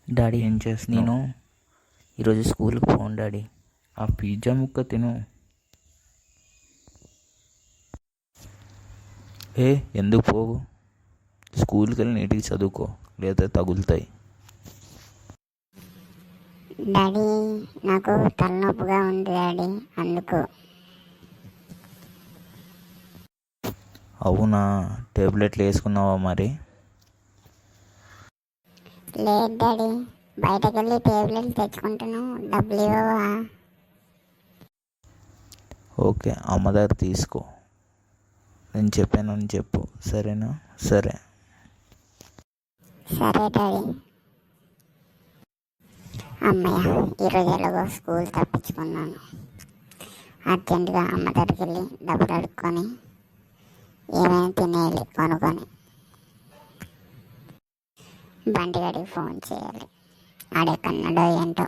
Daddy ఏం చేస్తున్నావు? నేను ఈరోజు స్కూల్కి పోను డాడీ. ఆ పిజ్జా ముక్క తిను. ఎందుకు పోవు? స్కూల్కి వెళ్ళి నీటికి చదువుకో, లేదా తగులుతాయి. డాడీ నాకు తలనొప్పిగా ఉంది డాడీ, అందుకు. అవునా, టాబ్లెట్లు వేసుకున్నావా మరి? లేదు డాడీ, బయటకు వెళ్ళి టాబ్లెట్లు తెచ్చుకుంటాను, డబ్బులు ఇవ్వవా? ఓకే, అమ్మ దగ్గర తీసుకో. నేను చెప్పానని చెప్పు, సరేనా? సరే. సరే డాడీ. అమ్మయ్య, ఈరోజు ఎలాగో స్కూల్ తప్పించుకున్నాను. అర్జెంటుగా అమ్మ దగ్గరికి వెళ్ళి డబ్బులు అడుక్కొని ఏమైనా తినేయాలి కొనుక్కొని. బండి గడికి ఫోన్ చేయాలి, ఆడెక్కడున్నాడో ఏంటో.